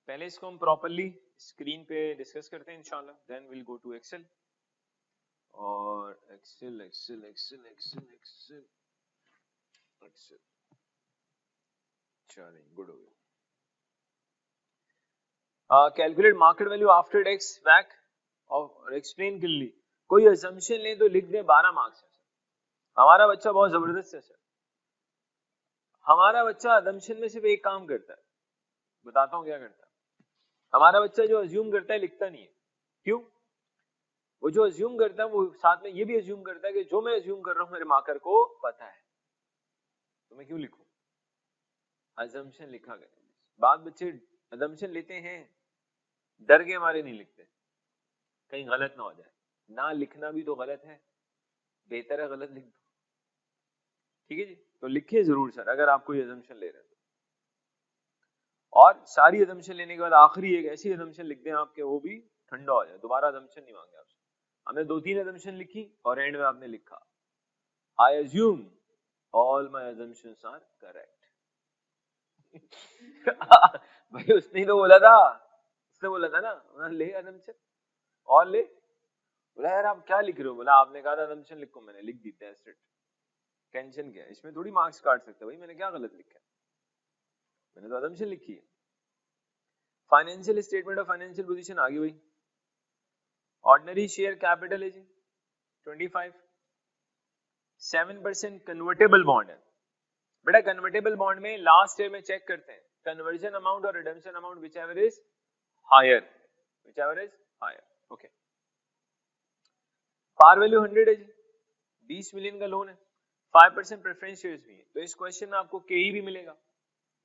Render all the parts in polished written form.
पहले इसको हम प्रॉपरली स्क्रीन पे डिस्कस करते हैं इंशाल्लाह, then will go to Excel. और Excel Excel Excel Excel Excel Excel चलिए, गुड हो गया। Calculate market value after tax back और एक्सप्लेन क्लियरली। कोई असम्पशन ले तो लिख दे 12 मार्क्स है। हमारा बच्चा बहुत जबरदस्त है सर। हमारा बच्चा असम्पशन में सिर्फ एक काम करता है, बताता हूँ क्या करता है। हमारा बच्चा जो अज्यूम करता है लिखता नहीं है। क्यों? वो जो अज्यूम करता है वो साथ में ये भी अज्यूम करता है कि जो मैं अज्यूम कर रहा हूँ मेरे मार्कर को पता है, तो मैं क्यों लिखूं। अजम्पशन लिखा गया। बाद बच्चे अजम्पशन लेते हैं, डर के हमारे नहीं लिखते, कहीं गलत ना हो जाए। ना लिखना भी तो गलत है, बेहतर है गलत लिख दो। ठीक है जी, तो लिखिए जरूर सर अगर आप कोई अजम्पशन ले रहे हैं तो। और सारी अजम्पशन लेने के बाद आखिरी एक ऐसी अजम्पशन लिख दें आपके वो भी ठंडा हो जाए, दोबारा अजम्पशन नहीं मांगे आपसे। हमने 2-3 अजम्पशन लिखी और एंड में आपने लिखा I assume all my assumptions are correct. भाई उसने ही तो बोला था, उसने बोला था ना ले अजम्पशन और ले। बोला यार आप क्या लिख रहे हो, बोला आपने कहा था अजम्पशन लिखो, मैंने लिख दी दैट्स इट। टेंशन क्या है इसमें, थोड़ी मार्क्स काट सकते भाई, मैंने क्या गलत लिखा है, मैंने तो अजम्पशन लिखी है। Financial statement of financial position आ गई भाई। ऑर्डिनरी शेयर कैपिटल है जी 25, 7% कन्वर्टेबल बॉन्ड है। बेटा कन्वर्टेबल बॉन्ड में लास्ट ईयर में चेक करते हैं कन्वर्जन अमाउंट और redemption amount whichever is higher, whichever is higher. Okay, par value 100 है जी, 20 मिलियन का लोन है, 5% प्रेफरेंस शेयर्स भी है। तो इस क्वेश्चन में आपको केई भी मिलेगा,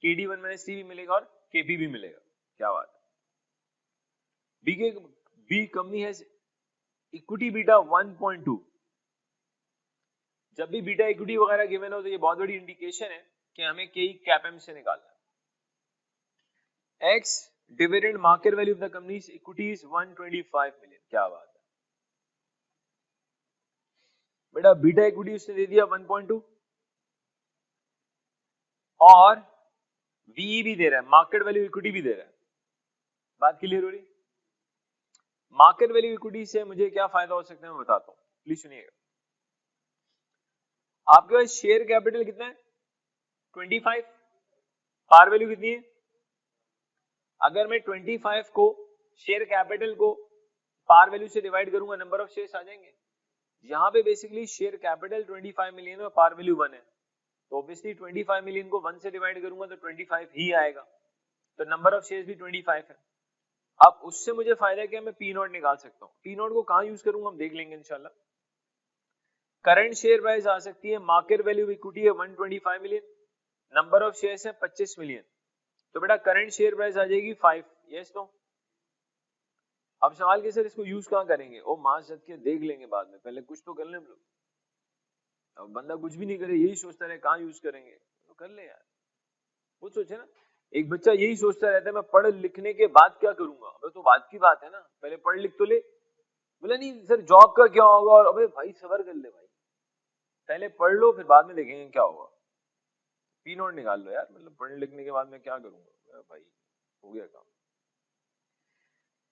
KD1-C भी मिलेगा और KP भी मिलेगा। क्या बात है। B company has equity beta 1.2। जब भी बीटा इक्विटी वगैरह गिवन हो तो ये बहुत बड़ी इंडिकेशन है कि हमें केई कैपएम से निकालना है। X dividend market value of the companies equity is 125 million. क्या बात है बेटा, बीटा इक्विटी उसने दे दिया 1.2 और वी भी दे रहा है, मार्केट वैल्यू इक्विटी भी दे रहा है। बात क्लियर हो रही? मार्केट वैल्यू इक्विटी से मुझे क्या फायदा हो सकता है मैं बताता हूं, प्लीज सुनिएगा। आपके पास शेयर कैपिटल कितना है 25, पार वैल्यू कितनी है? अगर मैं 25 को शेयर कैपिटल को पार वैल्यू से डिवाइड करूंगा नंबर ऑफ शेयर्स आ जाएंगे। यहां पे बेसिकली शेयर कैपिटल 25 मिलियन और पार वैल्यू 1 है, तो ऑब्वियसली 25 मिलियन को 1 से डिवाइड करूंगा तो 25 ही आएगा, तो नंबर ऑफ शेयर्स भी 25 है। अब उससे मुझे फायदा क्या, मैं पी नॉट निकाल सकता हूँ। पी नॉट को कहां यूज करूंगा हम देख लेंगे इंशाल्लाह। करंट शेयर प्राइस आ सकती है, मार्केट वैल्यू इक्विटी है 125 मिलियन, नंबर ऑफ शेयर्स है 25 मिलियन, तो बेटा करंट शेयर प्राइस आ जाएगी 5। Yes no? अब सवाल के सर इसको यूज कहां करेंगे, ओ मां के देख लेंगे बाद में, पहले कुछ तो कर ले हम लोग। अब बंदा कुछ भी नहीं करे यही सोचता रहे कहां यूज करेंगे, तो कर ले यार। वो सोचे ना, एक बच्चा यही सोचता रहता है मैं पढ़ लिखने के बाद क्या करूंगा। अबे तो बात की बात है ना, पहले पढ़ लिख तो ले। बोला नहीं सर जॉब का क्या होगा, और अबे भाई सबर कर ले भाई, पहले पढ़ लो फिर बाद में देखेंगे क्या होगा। पी नोट निकाल लो यार, मतलब पढ़ने लिखने के बाद मैं क्या करूंगा भाई, हो गया काम।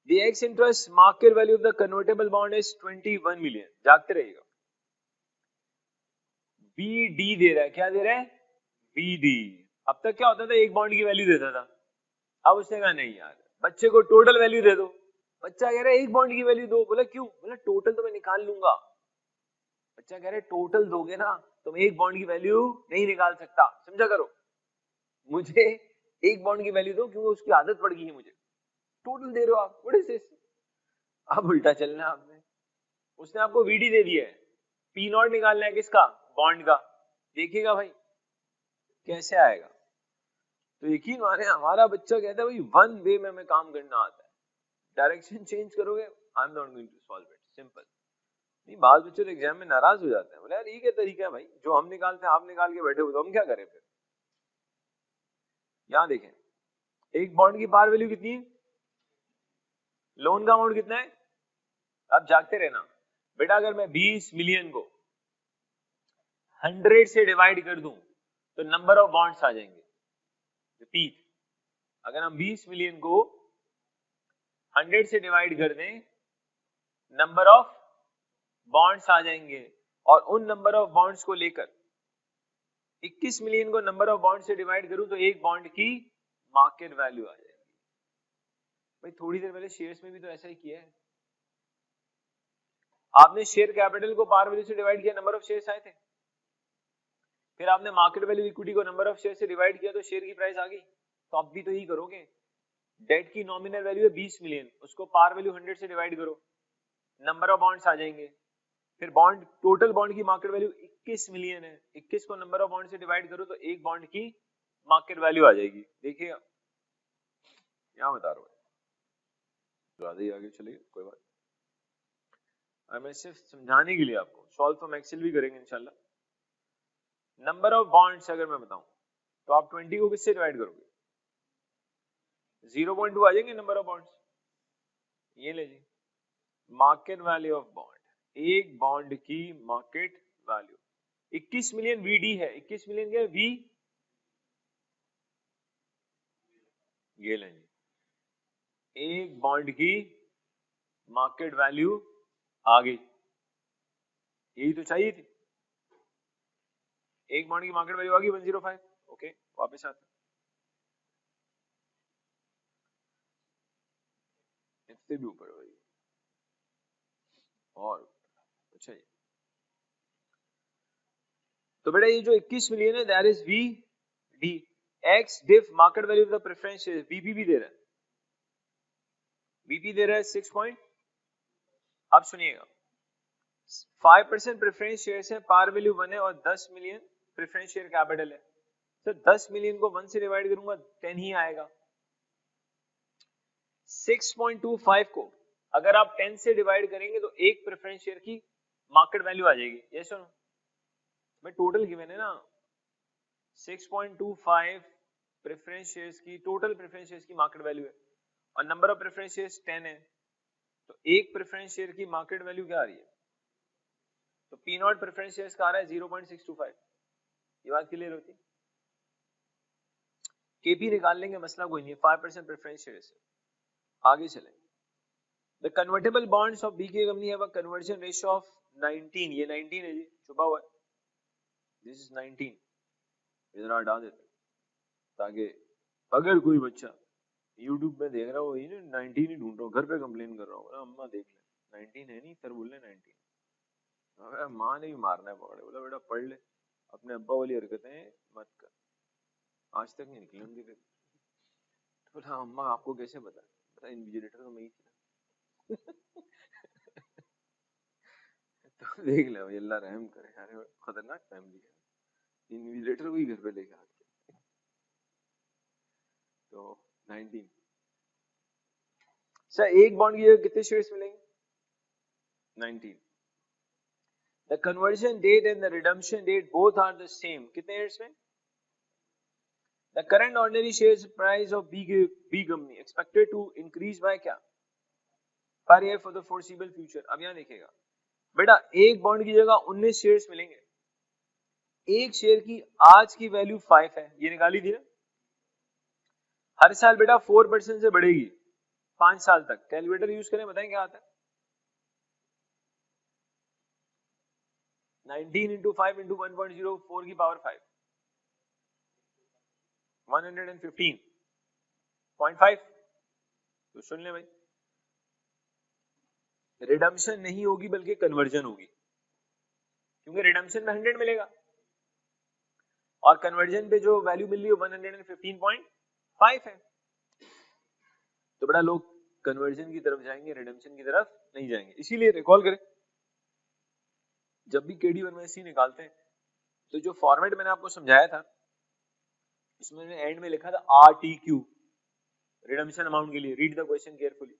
The X interest market value of the convertible bond is 21 million। जागते रहिएगा। BD दे रहा है, क्या दे रहा है? BD। अब तक क्या होता था, एक बॉन्ड की वैल्यू देता था, अब उसने कहा नहीं यार बच्चे को टोटल वैल्यू दे दो। बच्चा कह रहा है एक बॉन्ड की वैल्यू दो, बोला क्यों, बोला टोटल तो मैं निकाल लूंगा। बच्चा कह रहा है टोटल दोगे ना तो मैं एक बॉन्ड की वैल्यू नहीं निकाल सकता, समझा करो, मुझे एक बॉन्ड की वैल्यू दो, क्योंकि उसकी आदत पड़ गई है मुझे। टोटल दे रहे हो आप, व्हाट इज दिस। अब उल्टा चलना है आपने, उसने आपको वीडी दे दिया है, पी नॉट निकालना है किसका, बॉन्ड का। देखिएगा भाई कैसे आएगा। तो यकीन माने हमारा बच्चा कहता है भाई वन वे में हमें काम करना आता है, डायरेक्शन चेंज करोगे I am not going to solve it, simple. नहीं बात बच्चे तो एग्जाम में नाराज हो जाते हैं, बोले यार ये क्या तरीका है भाई, जो हम निकालते हैं आप निकाल के बैठे हो तो हम क्या करें फिर। यहां देखें एक बॉन्ड की पार वैल्यू कितनी है, लोन का अमाउंट कितना है। अब जागते रहना बेटा, अगर मैं 20 मिलियन को 100 से डिवाइड कर दूं तो नंबर ऑफ बॉन्ड्स आ जाएंगे। रिपीट, अगर हम 20 मिलियन को 100 से डिवाइड कर दें, नंबर ऑफ बॉन्ड्स आ जाएंगे, और उन नंबर ऑफ बॉन्ड्स को लेकर 21 मिलियन को नंबर ऑफ बॉन्ड से डिवाइड करूं तो एक बॉन्ड की मार्केट वैल्यू आ जाएगी। भाई थोड़ी देर पहले शेयर्स में भी तो ऐसा ही किया है, आपने शेयर कैपिटल को पार वैल्यू से डिवाइड किया, नंबर ऑफ शेयर्स आए थे, फिर आपने मार्केट वैल्यू इक्विटी को नंबर ऑफ शेयर से डिवाइड किया तो शेयर की प्राइस आ गई। तो आप भी तो यही करोगे, डेट की नॉमिनल वैल्यू है 20 मिलियन, उसको पार वैल्यू 100 से डिवाइड करो, नंबर ऑफ बॉन्ड्स आ जाएंगे, फिर बॉन्ड, टोटल बॉन्ड की मार्केट वैल्यू 21 मिलियन है, 21 को नंबर ऑफ बॉन्ड से डिवाइड करो तो एक बॉन्ड की मार्केट वैल्यू आ जाएगी। देखिए क्या बता रहा हूं, ज्यादा ही आगे चलिए, कोई बात, मैं सिर्फ समझाने के लिए आपको, सॉल्व फ्रॉम एक्सेल भी करेंगे इंशाल्लाह। नंबर ऑफ बॉन्ड्स अगर मैं बताऊं तो आप 20 को किससे डिवाइड करोगे, 0.2 आ जाएंगे नंबर ऑफ बॉन्ड्स। ये ले जी, मार्केट वैल्यू ऑफ बॉन्ड, एक बॉन्ड की मार्केट वैल्यू 21 मिलियन वीडी है, 21 मिलियन क्या है, वी, ये ले जी, एक बॉन्ड की मार्केट वैल्यू आ गई, यही तो चाहिए थी, एक बॉन्ड की मार्केट वैल्यू आ गई 105। ओके वापस आते, इससे भी ऊपर भाई, और अच्छा ये तो बेटा ये जो 21 मिलियन है that is V D, ex div market value of the preference share, VP भी दे रहा है, बीपी दे रहा है 6 पॉइंट, अब सुनिएगा 5% प्रेफरेंस शेयर्स है, पार वैल्यू 1 है और 10 मिलियन प्रेफरेंस शेयर कैपिटल है, तो 10 मिलियन को 1 से डिवाइड करूंगा 10 ही आएगा। 6.25 को अगर आप 10 से डिवाइड करेंगे तो एक प्रेफरेंस शेयर की मार्केट वैल्यू आ जाएगी, ये सुनो मैं टोटल गिवन है ना, 6.25 प्रेफरेंस शेयर्स की, टोटल प्रेफरेंस शेयर्स की मार्केट वैल्यू है, और नंबर ऑफ प्रेफरेंस शेयर्स 10 है, तो एक प्रेफरेंस शेयर की मार्केट वैल्यू क्या आ रही है, तो पी नॉट प्रेफरेंस शेयर्स का आ रहा है 0.625। ये बात क्लियर होती है, केपी निकाल लेंगे, मसला कोई नहीं है, 5% प्रेफरेंस शेयर्स है। आगे चलें, the convertible bonds of BK company have a conversion ratio of 19, ये 19 है जी, छुपा हुआ है, दिस इज 19, इधर हटा देते ताकि अगर कोई बच्चा YouTube में देख रहा हो, ये 19 ही ढूंढ रहा हूँ, घर पे कंप्लेन कर रहा हूँ, अम्मा देख ले 19 है नहीं, सर बोल ले 19, अबे माँ ने भी मारना है पकड़े, बोला बेटा पढ़ ले, अपने अब्बा वाली हरकतें मत कर, आज तक नहीं निकली उनकी फिर, तो बोला अम्मा आपको कैसे पता, पता इन्विजिलेटर तो मैं ही थी ना। तो देख ले भाई, अल्लाह रहम करे, अरे खतरनाक फैमिली है, इन्विजिलेटर को ही घर पे लेके आते, तो 19 सर एक बॉन्ड की जगह कितने शेयर्स मिलेंगे, 19, the conversion date and the redemption date both are the same, कितने years में, the current ordinary shares price of B company expected to increase by क्या, per year for the foreseeable future। अब यहाँ देखिएगा बेटा, एक bond की जगह 19 शेयर्स मिलेंगे, एक शेयर की आज की वैल्यू 5 है, ये निकाली थी ना, हर साल बेटा 4% से बढ़ेगी 5 साल तक, कैलकुलेटर यूज करें, बताएं क्या आता है, 19 into 5 into 1.0, 4 की पावर 5, 115.5, तो सुन ले भाई, रिडम्पशन नहीं होगी बल्कि कन्वर्जन होगी, क्योंकि रिडम्पशन में 100 मिलेगा और कन्वर्जन पे जो वैल्यू मिल रही है 115.5 है, तो बड़ा लोग कन्वर्जन की तरफ जाएंगे, रिडम्पशन की तरफ नहीं जाएंगे। इसीलिए रिकॉल करें, जब भी KD1 निकालते हैं तो जो फॉर्मेट मैंने आपको समझाया था, इसमें मैंने एंड में लिखा था RTQ, रिडम्पशन अमाउंट के लिए, रीड द क्वेश्चन केयरफुली,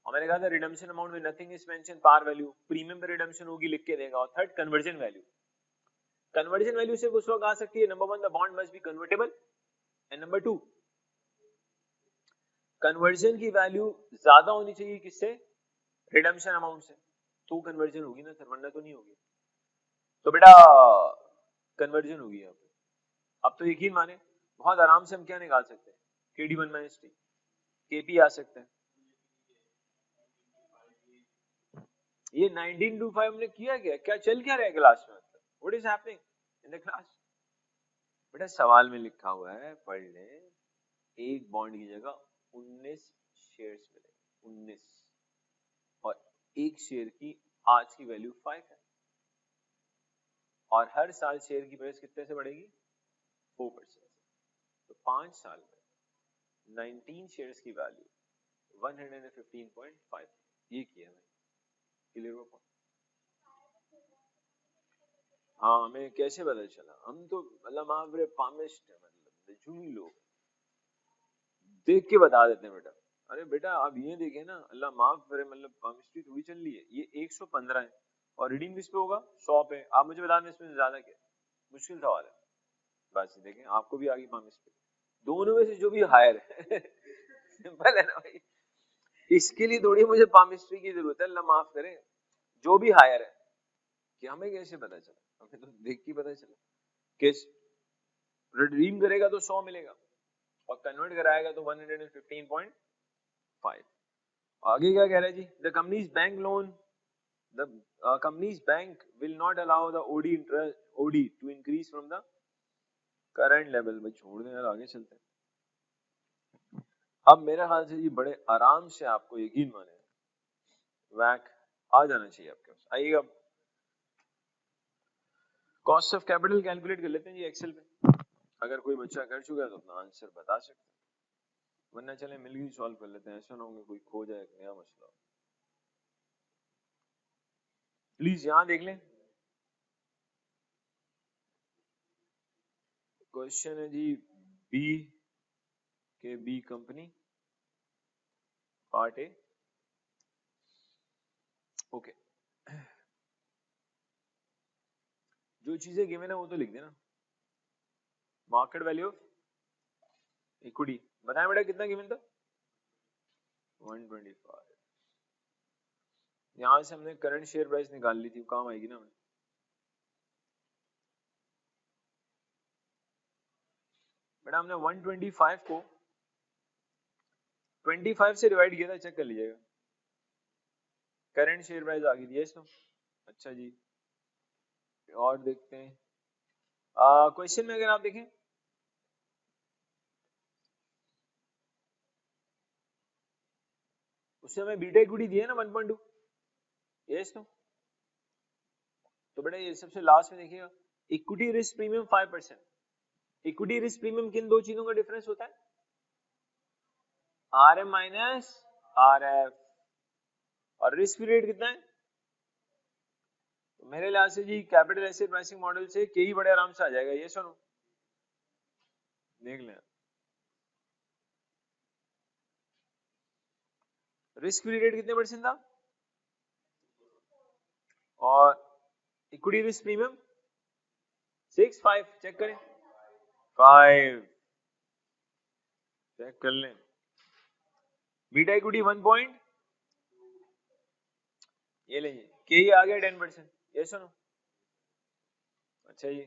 और मैंने कहा था रिडम्पशन अमाउंट में nothing is mention par value, premium पे रिडम्पशन होगी लिख के देगा, और third conversion value, conversion value सिर्फ उस वक्त आ सकती है, number 1 the bond must be convertible, and number 2 conversion की वैल्यू ज्यादा होनी चाहिए किससे, रिडम्पशन अमाउंट से, तो कन्वर्जन होगी ना सर, वरना तो नहीं होगी, तो बेटा कन्वर्जन होगी यहाँ पे। अब तो यकीन माने बहुत आराम से हम क्या निकाल सकते हैं, KD1 - T, KP आ सकता है, ये 1925 हमने किया क्या चल क्या रहा है क्लास में, मतलब what is happening in the class? बेटा सवाल में लिखा हुआ है, पढ़ ले, एक बॉन्ड की जगह 19 शेयर्स मिले, 19, और एक शेयर की आज की वैल्यू 5 है, और हर साल शेयर की प्राइस कितने से बढ़ेगी? 4% से। तो 5 साल में 19 शेयर्स की वैल्यू 115.5, ये किया मैंने, क्लियर हुआ पॉइंट? हाँ, हमें कैसे पता चला? हम तो मतलब आप पामिस्ट है, मतलब झूमी लोग, देख के बता देते हैं बेटा। अरे बेटा आप ये देखें ना, अल्लाह माफ करे, मतलब पामिस्ट्री थोड़ी चल रही है, ये 115 है और रीडिंग किस पे होगा? 100 पे। आप मुझे बता दें इसमें ज्यादा क्या? मुश्किल सवाल है। बस देखें, आपको भी आ गई पामिस्ट्री, दोनों में से जो भी हायर है सिंपल है ना भाई, इसके लिए थोड़ी मुझे पामिस्ट्री की जरूरत है, अल्लाह माफ करे, जो भी हायर है। कि हमें कैसे पता चला? हमें तो देख के पता चला। किस रिडीम करेगा तो 100 मिलेगा और कन्वर्ट कराएगा तो 115.5। आगे क्या कह रहा है जी? The companies bank loan, the companies bank will not allow the OD interest, OD to increase from the current level. भाई छोड़ दें यार, आगे चलते हैं। अब मेरे ख्याल से जी बड़े आराम से आपको यकीन माने वैक आ जाना चाहिए आपके पास। आइएगा, कॉस्ट ऑफ कैपिटल कैलकुलेट कर लेते हैं जी एक्सेल पे। अगर कोई बच्चा कर चुका है तो अपना आंसर बता सकते हैं, वरना चले मिलकर सॉल्व कर लेते हैं, ऐसा ना हो कोई खो जाए, एक नया मसला। प्लीज यहां देख लें, क्वेश्चन है जी B K B company part A. Okay, जो चीजें गिवन है वो तो लिख देना। मार्केट वैल्यू ऑफ इक्विटी बताएं बेटा, कितना गिवन था? 125। यहां से हमने करंट शेयर प्राइस निकाल ली थी, काम आएगी ना हमें। बेटा हमने 125 को 25 से डिवाइड किया था, चेक कर लीजिएगा, करंट शेयर प्राइस आ गई थी इसमें। अच्छा जी, और देखते हैं क्वेश्चन में, अगर आप देखें उससे हमें बीटा इक्विटी दी है ना 1.2, यस नो? तो बेटा ये सबसे लास्ट में देखिएगा, equity risk premium 5%। Equity risk premium किन दो चीजों का डिफरेंस होता है? R M minus R F, और रिस्क पीरियड कितना है? तो मेरे लिहाज से जी कैपिटल एसेट प्राइसिंग मॉडल से के ही बड़े आराम से आ जाएगा, ये सुनो देख लें। रिस्क पीरियड कितने परसेंट था और इक्विटी रिस्क प्रीमियम 6.5, चेक करें 5, चेक कर लें। बीटा इक्विटी 1 पॉइंट, ये लीजिए के ही आ गया 10%, ये सुनो। अच्छा जी,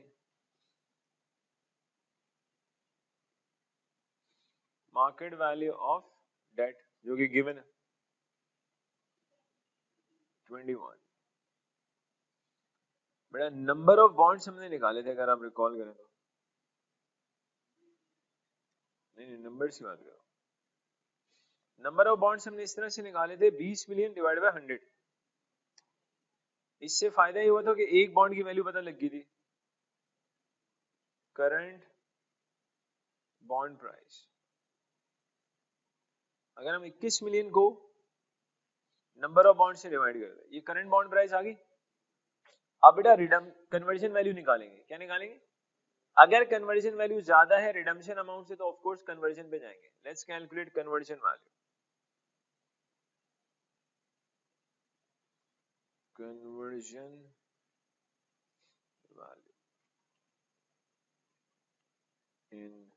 मार्केट वैल्यू ऑफ डेट जो कि गिवन है 21। बेटा नंबर ऑफ बॉन्ड्स हमने निकाले थे, अगर आप रिकॉल करें तो। नहीं नंबर्स की बात करो। नंबर ऑफ बॉन्ड्स हमने इस तरह से निकाले थे, 20 मिलियन डिवाइड बाय 100। इससे फायदा ये हुआ था कि एक बॉन्ड की वैल्यू पता लग गई थी, करंट बॉन्ड प्राइस। अगर हम 21 मिलियन को नंबर ऑफ बॉन्ड से डिवाइड कर दें, ये करंट बॉन्ड प्राइस आ गई। अब बेटा रिडम कन्वर्जन वैल्यू निकालेंगे, क्या निकालेंगे? अगर कन्वर्जन वैल्यू ज्यादा है रिडम्पशन अमाउंट से तो ऑफ कोर्स कन्वर्जन पे जाएंगे। Let's calculate conversion value. Conversion value in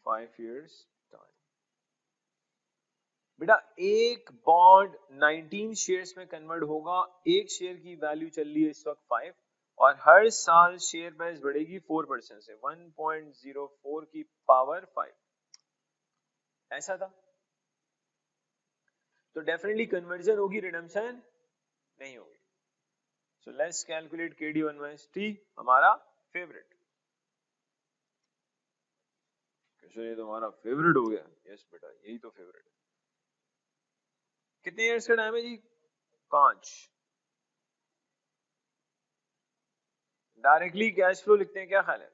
5 years time. बेटा एक बॉन्ड 19 शेयर्स में कन्वर्ट होगा, एक शेयर की वैल्यू चल रही है इस वक्त 5, और हर साल शेयर प्राइस बढ़ेगी 4% से 1.04 की पावर 5। ऐसा था। तो डेफिनेटली कन्वर्जन होगी, रिडम्पशन नहीं होगी। So let's calculate KD1 minus T, हमारा फेवरेट। ये तो हमारा फेवरेट हो गया। यस बेटा, यही तो फेवरेट है। कितने इयर्स का टाइम है जी? 5। डायरेक्टली कैश फ्लो लिखते हैं, क्या ख्याल है?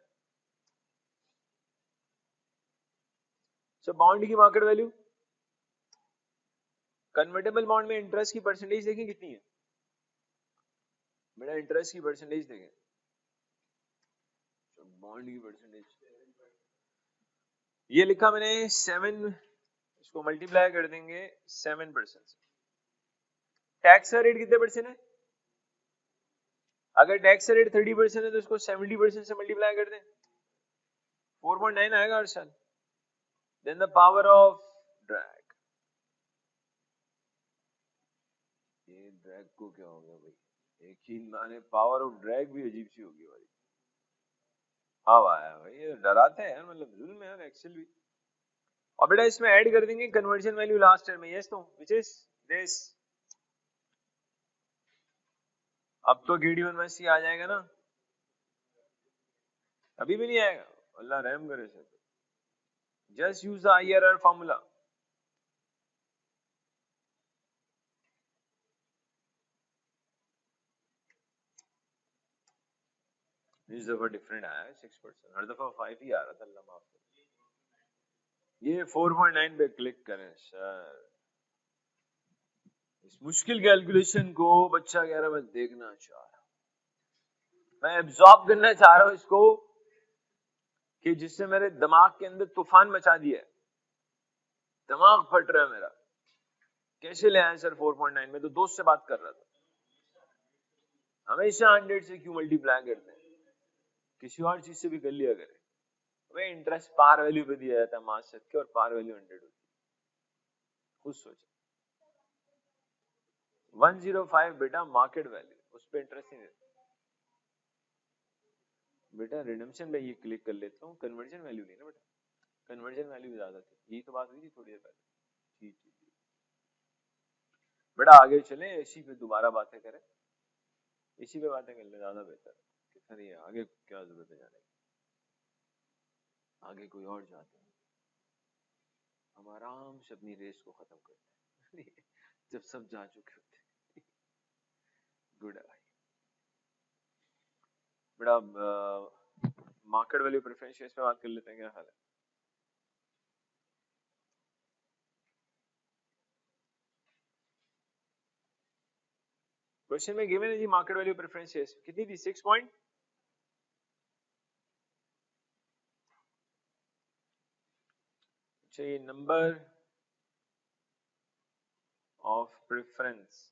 सो बॉन्ड की मार्केट वैल्यू, कन्वर्टेबल बॉन्ड में इंटरेस्ट की परसेंटेज देखें कितनी है बेटा, इंटरेस्ट की परसेंटेज देखें, बॉन्ड की परसेंटेज ये लिखा मैंने 7, इसको मल्टीप्लाई कर देंगे 7%। टैक्स का रेट कितने परसेंट है? अगर टैक्स का रेट 30% है तो इसको 70% से मल्टीप्लाई कर दें, 4.9 आएगा हर साल। Then the power of drag, ये ड्रैग को क्या हो गया भाई, एक ही माने पावर ऑफ ड्रैग भी अजीब सी होगी भाई। हाँ भाई, ये डराते हैं मतलब जुल्म है यार एक्सेल भी। और बेटा इसमें ऐड कर देंगे कन्वर्जन वैल्यू लास्ट ईयर में, यस तो व्हिच इज दिस। अब तो KD1 माइनस T आ जाएगा ना, अभी भी नहीं आएगा, अल्लाह रहम करे sir. Just use the IRR formula. इस दफा डिफरेंट आया है 6%, हर दफा 5 ही आ रहा था, अल्लाह माफ करे। ये 4.9 पे क्लिक करें सर। इस मुश्किल कैलकुलेशन को बच्चा कह रहा मैं देखना चाह रहा हूं, मैं एब्जॉर्ब करना चाह रहा हूं इसको, कि जिससे मेरे दिमाग के अंदर तूफान मचा दिया है, दिमाग फट रहा है मेरा। कैसे ले आए सर 4.9 में? तो दोस्त से बात कर रहा था, हमेशा 100 से क्यों मल्टीप्लाई करते हैं, किसी और चीज से भी कर लिया करें। वे इंटरेस्ट पार वैल्यू पे दिया जाता है मास सेट के, और पार वैल्यू 100 होती है। खुद सोचो 105 बेटा मार्केट वैल्यू, उस पर इंटरेस्ट नहीं देता बेटा। रिडम्पशन में ये क्लिक कर लेता हूँ, कन्वर्जन वैल्यू नहीं ना बेटा, कन्वर्जन वैल्यू ज्यादा थी, यही तो बात हुई थी थोड़ी देर पहले। जी बेटा आगे चले, इसी पे दोबारा बातें करें, इसी पे बातें कर ले, ज्यादा बेहतर। अरे आगे क्या जरूरत है जाने की, आगे कोई और जाते हैं, हम आराम से अपनी रेस को खत्म करते हैं जब सब जा चुके होते हैं। गुड है भाई। बेटा मार्केट वैल्यू प्रेफरेंस शेयर्स पे बात कर लेते हैं, क्या हाल है? क्वेश्चन में गिवन है जी मार्केट वैल्यू प्रेफरेंस शेयर्स कितनी थी? 6 पॉइंट, चाहिए नंबर ऑफ प्रेफरेंस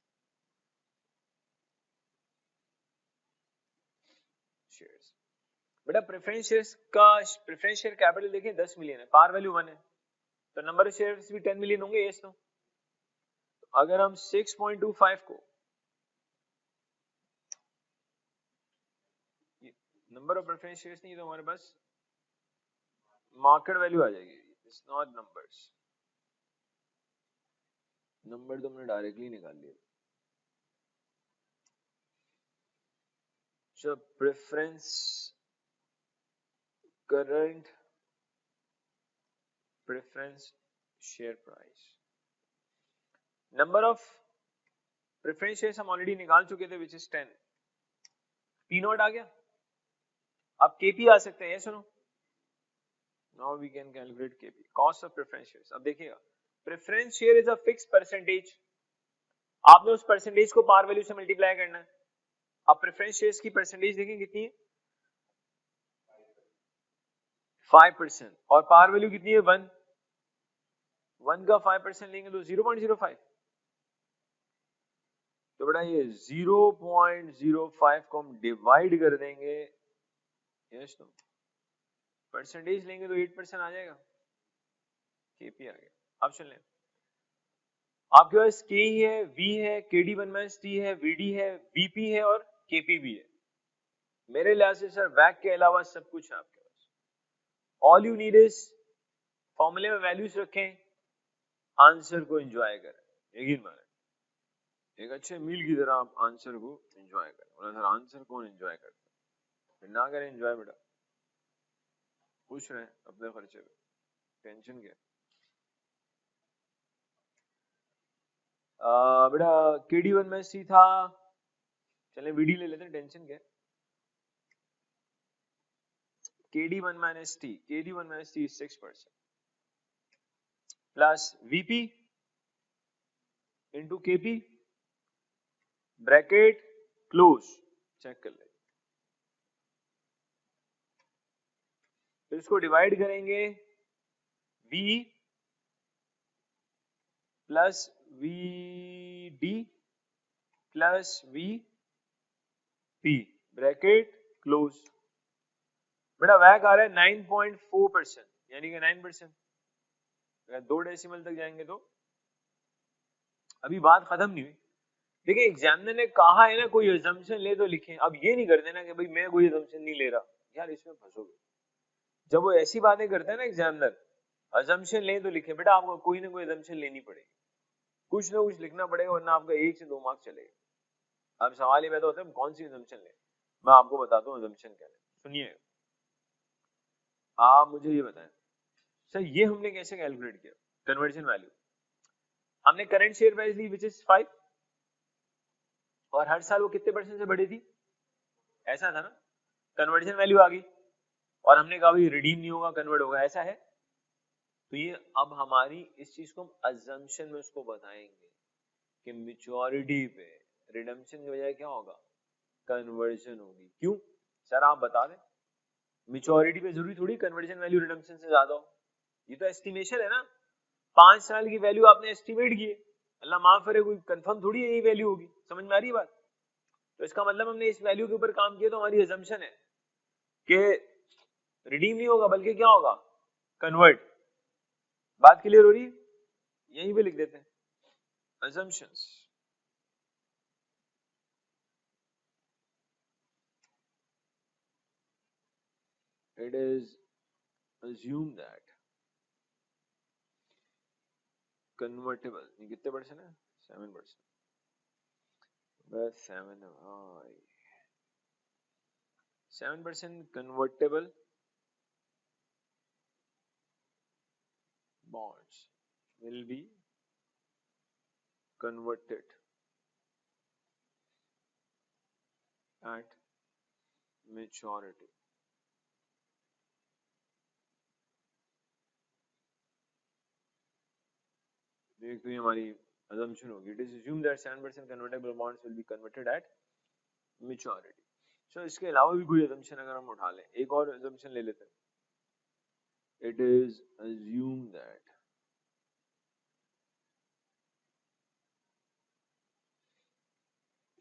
शेयर्स। बेटा प्रेफरेंस शेयर्स का प्रेफरेंस शेयर कैपिटल देखें 10 मिलियन है, पार वैल्यू 1 है, तो नंबर ऑफ शेयर्स भी 10 मिलियन होंगे, यस तो अगर हम 6.25 को नंबर ऑफ प्रेफरेंस शेयर्स नहीं तो हमारे पास मार्केट वैल्यू आ जाएगी। इट्स नॉट नंबर्स, नंबर तो हमने डायरेक्टली निकाल लिया। So preference current preference share price, number of preference shares हम ऑलरेडी निकाल चुके थे which is 10, P नॉट आ गया, अब KP आ सकते हैं, सुनो now we can calculate KP, cost of preference shares। अब देखिएगा preference share is a fixed percentage, आपने उस परसेंटेज को पार वैल्यू से मल्टीप्लाई करना है। अब प्रेफरेंस शेयर्स की परसेंटेज देखें कितनी है, 5%, और पार वैल्यू कितनी है 1, 1 का 5% लेंगे तो 0.05, तो बेटा ये 0.05 को हम डिवाइड कर देंगे, यस तो परसेंटेज लेंगे तो 8% आ जाएगा, केपी आ गया। अब सुन लें, आपके पास के है, वी है, KD1 माइनस T है, VD है, VP है और KP भी है। मेरे लिहाज से सर वैक के अलावा सब कुछ है आपके पास। ऑल यू नीड इज फॉर्मूले में वैल्यूज रखें, आंसर को एंजॉय करें। यकीन माने एक अच्छे मील की तरह आप आंसर को एंजॉय करें। बोला सर आंसर कौन एंजॉय करता है? फिर ना करें एंजॉय बेटा, खुश रहें अपने खर्चे पे, टेंशन क्या। बेटा KD1 में सी था, चले VD ले लेते हैं, टेंशन क्या। KD1 minus T, KD1 minus T is 6% plus VP into KP bracket close, check कर ले। तो इसको डिवाइड करेंगे V plus VD plus VP bracket close. बेटा वैक आ रहा है 9.4%, यानी कि 9%। अगर 2 डेसिमल तक जाएंगे तो अभी बात खत्म नहीं हुई। देखिए एग्जामिनर ने कहा है ना कोई अजम्पशन ले तो लिखें। अब ये नहीं कर देना कि भाई मैं कोई अजम्पशन नहीं ले रहा, यार इसमें फंसोगे। जब वो ऐसी बातें करता है ना एग्जामिनर, अजम्पशन ले तो लिखें। बेटा आपको कोई ना कोई अजम्पशन लेनी पड़ेगी, कुछ ना कुछ लिखना पड़ेगा, वरना आपका 1 से 2 मार्क्स चलेगा। अब सवाल ये पैदा होता है कौन सी अजम्पशन ले। मैं आपको बताता हूँ अजम्पशन क्या है, सुनिए। आप मुझे ये बताएं सर ये हमने कैसे कैलकुलेट किया कन्वर्जन वैल्यू। हमने करंट शेयर प्राइस ली विच इज 5 और हर साल वो कितने परसेंट से बढ़ी थी, ऐसा था ना। कन्वर्जन वैल्यू आ गई और हमने कहा भाई रिडीम नहीं होगा कन्वर्ट होगा, ऐसा है। तो ये अब हमारी इस चीज को हम अजम्पशन में उसको बताएंगे कि मैच्योरिटी पे रिडम्पशन की बजाय क्या होगा, कन्वर्जन होगी। क्यों सर आप बता दें, मैच्योरिटी पे जरूरी थोड़ी कन्वर्जन वैल्यू रिडम्पशन से ज्यादा हो, ये तो एस्टिमेशन है ना। 5 साल की वैल्यू आपने एस्टिमेट की है, अल्लाह माफ करे कोई कंफर्म थोड़ी है ये वैल्यू होगी। समझ में आ रही है बात। तो इसका मतलब हमने इस वैल्यू के ऊपर काम किया, तो हमारी अजम्पशन है कि रिडीम नहीं होगा बल्कि क्या होगा, कन्वर्ट। बात क्लियर हो रही है, यहीं पे लिख देते हैं assumptions. It is assumed that convertible, ये कितने परसेंट है, 7%, बस 7% convertible bonds will be converted at maturity. देख तो ये हमारी assumption होगी। It is assumed that 7% convertible bonds will be converted at maturity. So इसके अलावा भी कोई assumption अगर हम उठा लें, एक और assumption ले लेते हैं। It is assumed that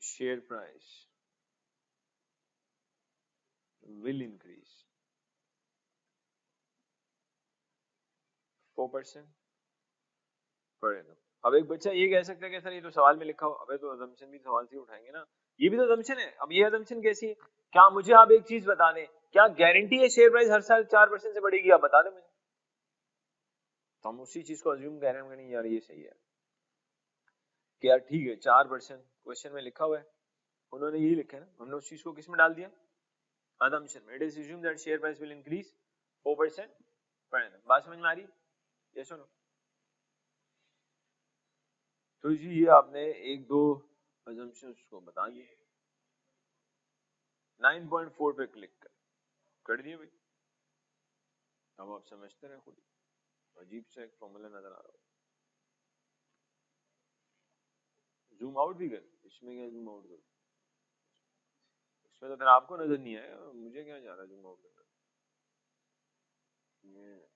share price will increase 4% per annum। अब एक बच्चा ये कह सकता है कि सर ये तो सवाल में लिखा हो, अबे तो assumption भी सवाल से उठाएंगे ना, ये भी तो assumption है। अब ये assumption कैसी है, क्या मुझे आप एक चीज बता दें, क्या गारंटी है शेयर प्राइस हर साल 4% से बढ़ेगी, आप बता दें मुझे। तो हम उसी चीज को अज्यूम कर रहे हैं, नहीं यार ये सही है कि यार ठीक है 4% क्वेश्चन में लिखा हुआ है, उन्होंने यही लिखा है ना, हमने उस चीज को किस में डाल दिया, assumption में। It is assumed that share price will increase 4% per annum। बात समझ में आ रही है, ये सुनो। तो जी ये आपने एक दो assumptions को बता दिए। 9.4 पे क्लिक कर दिए भाई। अब आप समझते रहे खुद, अजीब सा एक फॉर्मूला नजर आ रहा हो। जूम आउट भी कर, इसमें क्या जूम आउट करो, इसमें तो फिर आपको नजर नहीं आया, मुझे क्या जा रहा जूम आउट करना। ये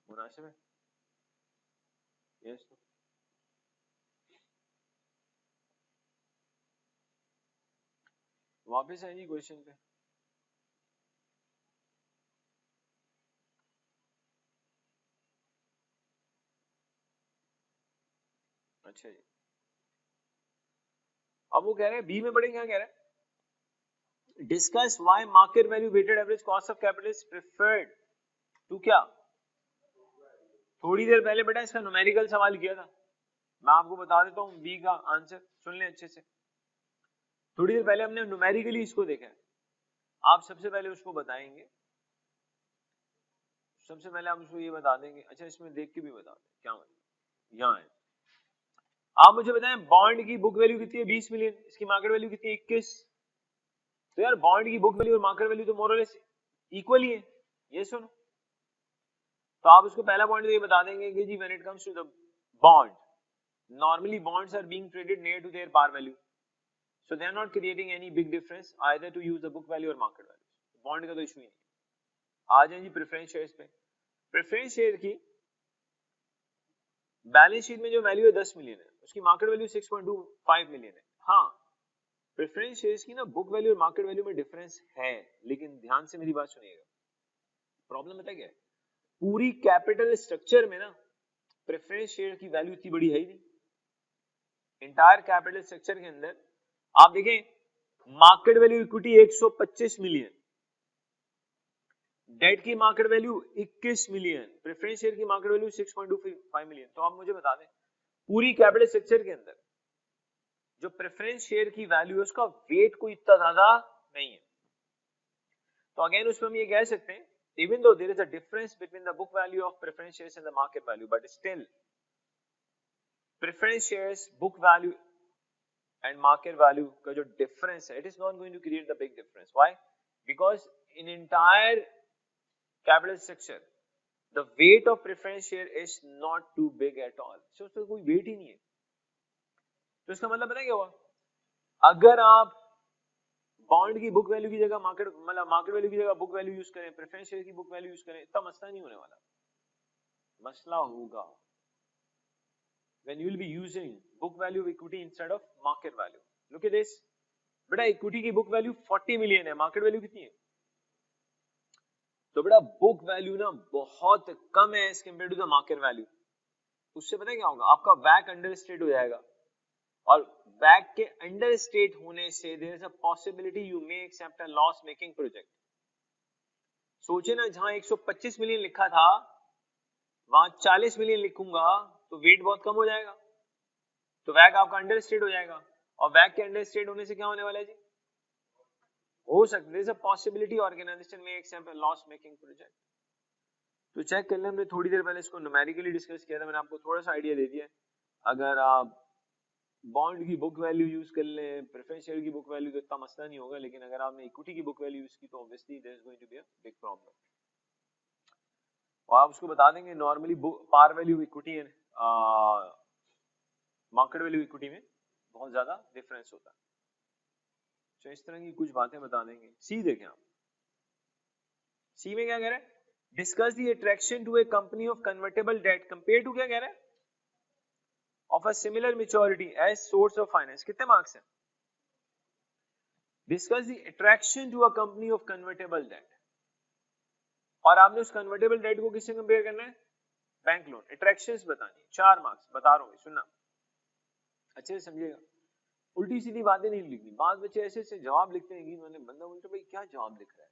मुनासिब है, यस। वापस आए जी क्वेश्चन पे। अच्छा जी, अब वो कह रहे हैं बी में पढ़ेंगे, क्या कह रहे हैं, discuss why market value weighted average cost of capital is preferred to क्या, थोड़ी देर पहले बेटा इसका न्यूमेरिकल सवाल किया था, मैं आपको बता देता हूँ बी का आंसर, सुन लें अच्छे से। थोड़ी देर पहले हमने न्यूमेरिकली इसको देखा है, आप सबसे पहले उसको बताएंगे, सबसे पहले आप उसको ये बता देंगे। अच्छा इसमें देख के भी बता दें क्या मतलब, यहाँ है, आप मुझे बताएं बॉन्ड की बुक वैल्यू कितनी है 20 मिलियन, इसकी मार्केट वैल्यू कितनी है 21। तो यार बॉन्ड की बुक वैल्यू और मार्केट वैल्यू तो मोर और लेस इक्वल ही है, ये सुनो। तो आप उसको पहला पॉइंट ये बता देंगे कि जी when it comes to the bond, normally bonds are being traded near to their par value, so they are not creating any big difference either to use the book value और market value. Bond का तो issue ही नहीं। आ जाए जी preference shares पे। Preference share की बैलेंस शीट में जो वैल्यू है 10 मिलियन है, उसकी मार्केट वैल्यू 6.25 मिलियन है। हाँ प्रेफरेंस शेयर्स की ना बुक वैल्यू और मार्केट वैल्यू में डिफरेंस है, लेकिन ध्यान से मेरी बात सुनिएगा, प्रॉब्लम पता क्या है, पूरी कैपिटल स्ट्रक्चर में ना प्रेफरेंस शेयर की वैल्यू इतनी बड़ी है ही नहीं। इंटायर कैपिटल स्ट्रक्चर के अंदर आप देखें market value equity 125 million, debt की market value 21 million, preference share की मार्केट वैल्यू 6.25 मिलियन। तो आप मुझे बता दें पूरी कैपिटल स्ट्रक्चर के अंदर जो प्रेफरेंस शेयर की वैल्यू है उसका वेट कोई इतना ज्यादा नहीं है। तो अगेन उसमें हम ये कह सकते हैं even though there is a difference between the book value of preference shares and the market value, but still preference shares book value and market value का जो difference है, it is not going to create the big difference. Why? Because in entire capital structure the weight of preference share is not too big at all. So उसका कोई weight ही नहीं है। तो इसका मतलब पता है क्या हुआ, अगर आप बॉन्ड की बुक वैल्यू की जगह मार्केट वैल्यू की जगह बुक वैल्यू यूज करें, प्रेफरेंस शेयर की बुक वैल्यू यूज करें, इतना मसला नहीं होने वाला। मसला होगा when you will be using book value of equity instead of market value. Look at this, बेटा इक्विटी की बुक वैल्यू 40 मिलियन है, मार्केट वैल्यू कितनी है? तो बेटा बुक वैल्यू ना बहुत कम है as compare to the market value. उससे पता है क्या होगा, आपका वैक अंडर स्टेट हो जाएगा, और वैक के अंडर स्टेट होने से there is a possibility you may accept a loss making project. सोचे ना जहां 125 मिलियन लिखा था वहां 40 मिलियन लिखूंगा तो वेट बहुत कम हो जाएगा, तो वैक आपका अंडर स्टेट हो जाएगा, और वैक के अंडर स्टेट होने से क्या होने वाला है जी, हो सकता है पॉसिबिलिटी ऑर्गेनाइजेशन में accept a loss making project. तो चेक कर ले, हमने थोड़ी देर पहले इसको न्यूमेरिकली डिस्कस किया था, मैंने आपको थोड़ा सा आइडिया दे दिया है। अगर आप बॉन्ड की बुक वैल्यू यूज कर ले, प्रेफरेंस शेयर की बुक वैल्यू, तो इतना मसला नहीं होगा, लेकिन अगर आपने इक्विटी की बुक वैल्यू यूज की तो obviously there is going to be a big problem. और आप उसको बता देंगे normally par value equity and market value equity में बहुत ज्यादा डिफरेंस होता है। तो इस तरह की कुछ बातें बता देंगे। सी देखें आप, सी में क्या कह रहा है, discuss the attraction to a company of convertible debt compare to, क्या कह रहा है, of a similar maturity as source of finance। कितने मार्क्स हैं? Discuss the attraction to a company of convertible debt, और आपने उस कन्वर्टेबल डेट को किससे कंपेयर करना है, बैंक लोन। अट्रैक्शंस बतानी, 4 मार्क्स बता रहा हूं, सुनना अच्छे से समझिएगा, उल्टी सीधी बातें नहीं लिखनी। बाद बच्चे ऐसे ऐसे जवाब लिखते हैं कि मैंने बंदा बोलता भाई क्या जवाब लिख रहा है,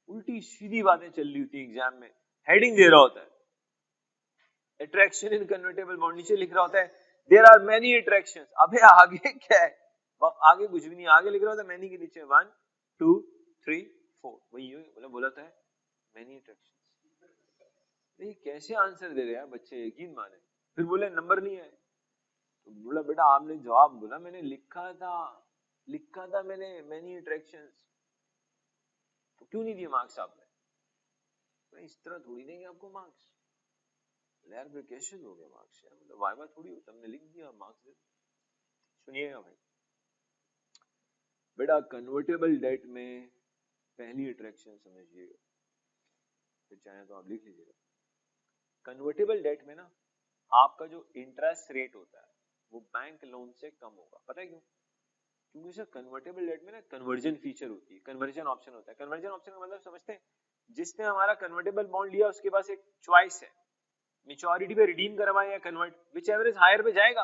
उल्टी सीधी बातें चल रही होती है, एग्जाम में हेडिंग दे रहा होता है अट्रैक्शन इन कन्वर्टेबल बॉन्ड, नीचे लिख रहा होता है देयर आर मेनी अट्रैक्शंस। अबे आगे क्या है, आगे कुछ भी नहीं, आगे लिख रहा होता है मैनी के नीचे 1 2 3 4, वही बोला था मेनी अट्रैक्शंस। ये कैसे आंसर दे रहे हैं बच्चे, यकीन माने। फिर बोले नंबर नहीं है, तो बोला बेटा आपने जवाब बोला, मैंने लिखा था मैंने मेनी अट्रैक्शंस, तो क्यों नहीं दिए मार्क्स आपने? तो इस तरह थोड़ी देंगे आपको मार्क्स यार, फिर कैसे दोगे मार्क्स यार, मतलब वाइवा थोड़ी होता, हमने लिख दिया मार्क्स दे। सुनिएगा भाई, बेटा कन्वर्टेबल डेट में पहली अट्रैक्शन समझिएगा, फिर चाहे तो आप लिख लीजिएगा। कन्वर्टेबल डेट में ना आपका जो इंटरेस्ट रेट होता है वो बैंक लोन से कम होगा। पता है क्यों? क्योंकि सर कन्वर्टेबल डेट में ना कन्वर्जन फीचर होती है, कन्वर्जन ऑप्शन होता है। कन्वर्जन ऑप्शन का मतलब समझते हैं, जिसने हमारा कन्वर्टेबल बॉन्ड लिया उसके पास एक चॉइस है, मैच्योरिटी पे रिडीम करवाए या convert, whichever is higher पे जाएगा।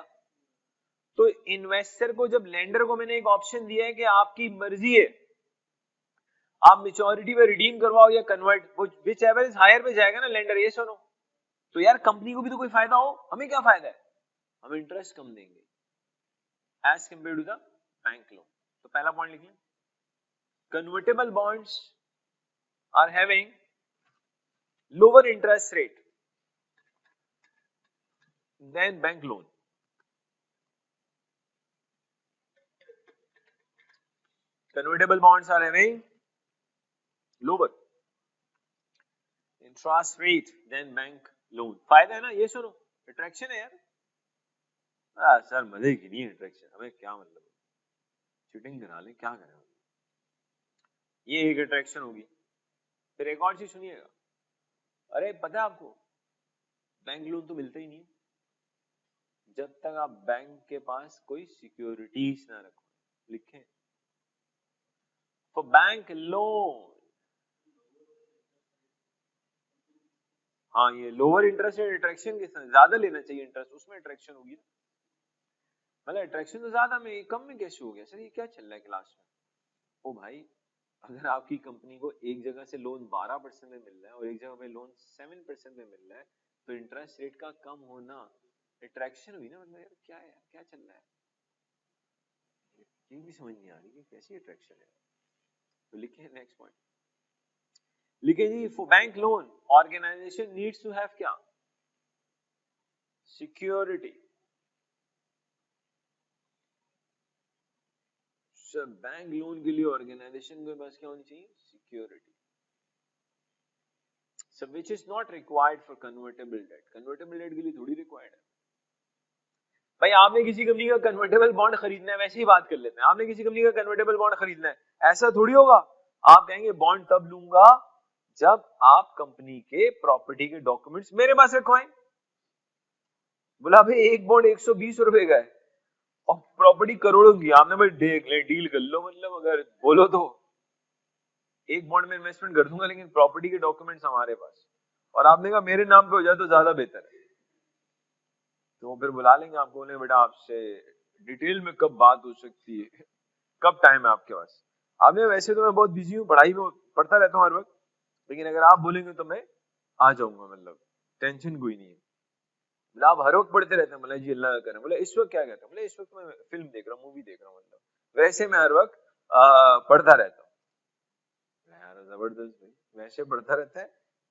तो इन्वेस्टर को, जब लेंडर को मैंने एक ऑप्शन दिया है कि आपकी मर्जी है, आप मैच्योरिटी पे रिडीम करवाओ या कन्वर्ट, वो विच एवर इज हायर पे जाएगा ना लेंडर। ये सुनो, तो यार कंपनी को भी तो कोई फायदा हो, हमें क्या फायदा है, हम इंटरेस्ट कम देंगे as compare to the bank loan. तो पहला पॉइंट लिख लें, convertible bonds are having lower interest rate than bank loan. Convertible bonds are having lower interest rate than bank loan। फायदा है ना, ये सुनो, अट्रैक्शन है यार। सर मजे की नहीं है अट्रैक्शन, हमें क्या मतलब, चीटिंग करा ले, क्या करें, ये एक अट्रैक्शन होगी। फिर एक और चीज सुनिएगा, अरे पता है आपको बैंक लोन तो मिलता ही नहीं जब तक आप बैंक के पास कोई सिक्योरिटीज ना रखो। लिखें, फॉर बैंक लोन, हाँ ये लोअर इंटरेस्ट रेट अट्रैक्शन के साथ ज्यादा लेना चाहिए इंटरेस्ट, उसमें अट्रैक्शन होगी। मतलब अट्रैक्शन तो ज्यादा में, कम में कैसे हो गया सर, ये क्या चल रहा है क्लास में। ओ भाई, अगर आपकी कंपनी को एक जगह से लोन 12% में मिल रहा है और एक जगह पे लोन 7% में मिल रहा है, तो इंटरेस्ट रेट का कम होना अट्रैक्शन हुई ना। मतलब यार क्या है, क्या चल रहा है, ये भी समझ नहीं आ रही कि कैसी अट्रैक्शन है। तो लिखे नेक्स्ट पॉइंट, लिखे जी, for bank loan organisation needs to have क्या, सिक्योरिटी। बैंक लोन के लिए ऑर्गेनाइजेशन के पास क्या होनी चाहिए, security. So which is not required for convertible debt। convertible debt के लिए थोड़ी रिक्वायर्ड है। भाई आपने किसी कंपनी का कन्वर्टेबल बॉन्ड खरीदना है, वैसे ही बात कर लेते हैं, आपने किसी कंपनी का कन्वर्टेबल बॉन्ड खरीदना है, ऐसा थोड़ी होगा आप कहेंगे बॉन्ड तब लूंगा जब आप कंपनी के प्रॉपर्टी के डॉक्यूमेंट्स मेरे पास रखवाएं। बोला भाई एक बॉन्ड 120 रुपए का है और प्रॉपर्टी करोड़ों की, आपने भाई देख ले डील कर लो, मतलब अगर बोलो तो एक बॉन्ड में इन्वेस्टमेंट कर दूंगा लेकिन प्रॉपर्टी के डॉक्यूमेंट्स हमारे पास, और आपने कहा मेरे नाम पे हो जाए तो ज्यादा बेहतर है। तो फिर बुला लेंगे आपको, बोले बेटा आपसे डिटेल में कब बात हो सकती है, कब टाइम है आपके पास। आपने वैसे तो मैं बहुत बिजी हूँ, पढ़ाई में पढ़ता रहता हूँ हर वक्त, लेकिन अगर आप बोलेंगे तो मैं आ जाऊंगा, मतलब टेंशन कोई नहीं है। मतलब आप हर वक्त पढ़ते रहते हैं, मतलब जी अल्लाह करे, बोले इस वक्त क्या कहते हैं, बोले इस वक्त मैं फिल्म देख रहा हूँ, मूवी देख रहा हूँ, मतलब वैसे मैं हर वक्त पढ़ता रहता हूँ। यार जबरदस्त भाई, वैसे पढ़ता रहता है,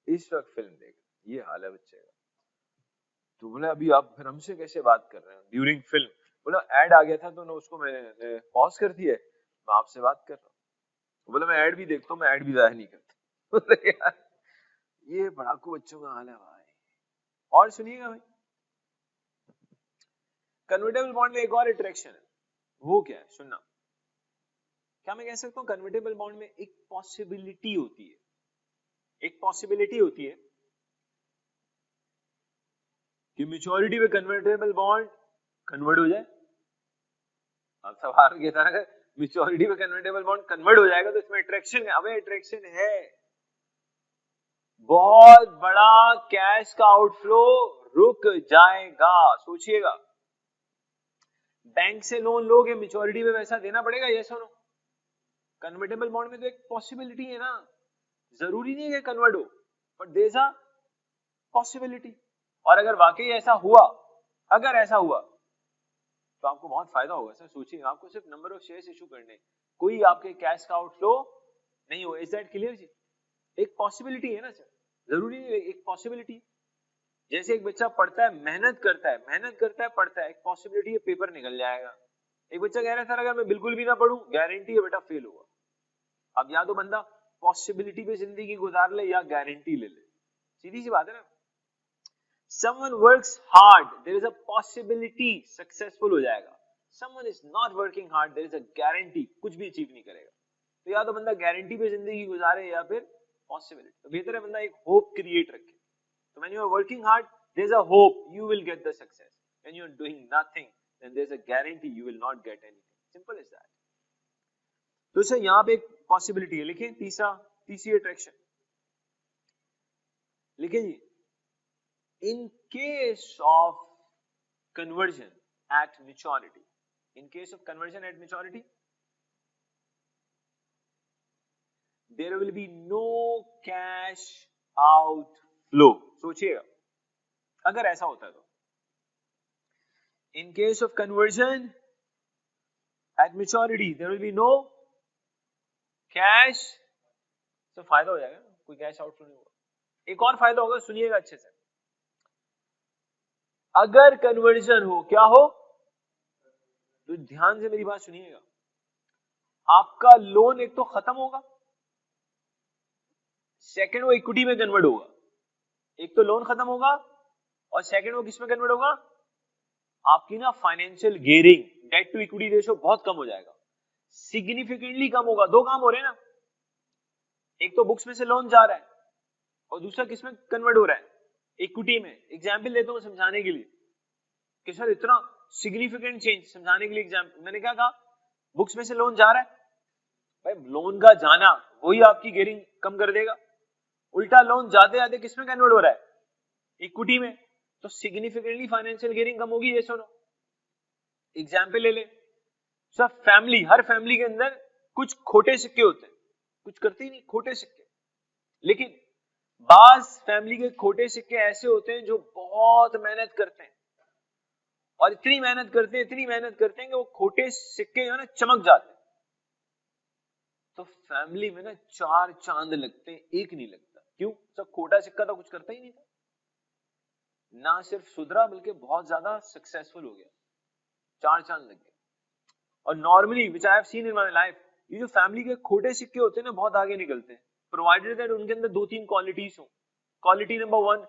इस वक्त फिल्म देख, ये हाल है बच्चे का। तो बोला अभी आप फिर हमसे कैसे बात कर रहे हैं ड्यूरिंग फिल्म, बोला ऐड आ गया था तो ना उसको मैंने पॉज कर दिया, मैं आपसे बात कर रहा हूँ। बोला मैं ऐड भी देखता हूँ, मैं ऐड भी जाया नहीं करता। बोले यार ये पढ़ाकू बच्चों का हाल है भाई। और सुनिएगा भाई, कन्वर्टेबल बॉन्ड में एक और अट्रैक्शन है, वो क्या है सुनना। क्या मैं कह सकता हूँ कन्वर्टेबल बॉन्ड में एक पॉसिबिलिटी होती है, एक पॉसिबिलिटी होती है कि मैच्योरिटी में कन्वर्टेबल बॉन्ड कन्वर्ट हो जाए। अब सवाल ये था ना, मैच्योरिटी में कन्वर्टेबल बॉन्ड कन्वर्ट हो जाएगा तो इसमें अट्रैक्शन है। अबे अट्रैक्शन है, बहुत बड़ा कैश का आउटफ्लो रुक जाएगा। सोचिएगा, बैंक से लोन लोगे, मैच्योरिटी में पैसा देना पड़ेगा, ये सुनो। कन्वर्टेबल बॉन्ड में तो एक पॉसिबिलिटी है ना, जरूरी नहीं है कि कन्वर्ट हो, but there is a possibility. और अगर वाकई ऐसा हुआ, अगर ऐसा हुआ तो आपको बहुत फायदा होगा सर। सोचिए, आपको सिर्फ नंबर ऑफ शेयर्स इशू करने, कोई आपके कैश का आउटफ्लो नहीं हो। इज दैट क्लियर जी? एक पॉसिबिलिटी है ना सर, जरूरी नहीं, एक पॉसिबिलिटी। जैसे एक बच्चा पढ़ता है, मेहनत करता है, पढ़ता है, एक पॉसिबिलिटी है पेपर निकल जाएगा। एक बच्चा कह रहा है सर अगर मैं बिल्कुल भी ना पढ़ूं, गारंटी है बेटा फेल होगा। अब या तो बंदा पॉसिबिलिटी पे जिंदगी गुजार ले या गारंटी ले ले, सीधी सी बात है ना। someone works hard, there is a possibility successful हो जाएगा। someone is not working hard, there is a guarantee कुछ भी अचीव नहीं करेगा। तो या तो बंदा गारंटी पे जिंदगी गुजारे या फिर पॉसिबिलिटी। तो बेहतर है बंदा एक होप क्रिएट रखे। So when you are working hard, there's a hope you will get the success. When you are doing nothing, then there's a guarantee you will not get anything. Simple as that. तो sir यहाँ पे एक possibility है, लिखें तीसरी attraction लिखें जी। In case of conversion at maturity, there will be no cash outflow। सोचिएगा, अगर ऐसा होता है तो in case of conversion at maturity there will be no cash, तो फायदा हो जाएगा, कोई कैश आउटफ्लो नहीं होगा। एक और फायदा होगा, सुनिएगा अच्छे से, अगर कन्वर्जन हो, क्या हो, तो ध्यान से मेरी बात सुनिएगा, आपका लोन एक तो खत्म होगा, सेकंड वो इक्विटी में कन्वर्ट होगा। एक तो लोन खत्म होगा और सेकंड वो किस में कन्वर्ट होगा, आपकी ना financial gearing, debt to equity ratio बहुत कम हो जाएगा, सिग्निफिकेंटली कम होगा। दो काम हो रहे हैं ना, एक तो बुक्स में से लोन जा रहा है और दूसरा किस में कन्वर्ट हो रहा है, इक्विटी में। एग्जाम्पल देता हूं समझाने के लिए कि सर इतना सिग्निफिकेंट चेंज, समझाने के लिए एग्जाम्पल, मैंने क्या कहा, बुक्स में से लोन जा रहा है, भाई लोन का जाना वही आपकी गियरिंग कम कर देगा, उल्टा लोन जाते जाते किस में कन्वर्ट हो रहा है, इक्विटी में, तो सिग्निफिकेंटली फाइनेंशियल गियरिंग कम होगी। ये सुनो एग्जाम्पल ले ले, सब फैमिली, हर फैमिली के अंदर कुछ खोटे सिक्के होते हैं, कुछ करते ही नहीं खोटे सिक्के, लेकिन बाज फैमिली के खोटे सिक्के ऐसे होते हैं जो बहुत मेहनत करते हैं और इतनी मेहनत करते हैं, इतनी मेहनत करते हैं कि वो खोटे सिक्के जो है ना चमक जाते हैं। तो फैमिली में ना चार चांद लगते हैं, एक नहीं लगता। क्यों? सब खोटा सिक्का तो कुछ करता ही नहीं था, ना सिर्फ सुधरा बल्कि बहुत ज्यादा सक्सेसफुल हो गया, चार चांद लग गए। और normally which I have seen in my life, ये जो फैमिली के खोटे सिक्के होते हैं ना बहुत आगे निकलते हैं, प्रोवाइडेड दैट उनके अंदर दो तीन क्वालिटीज हो। क्वालिटी नंबर 1,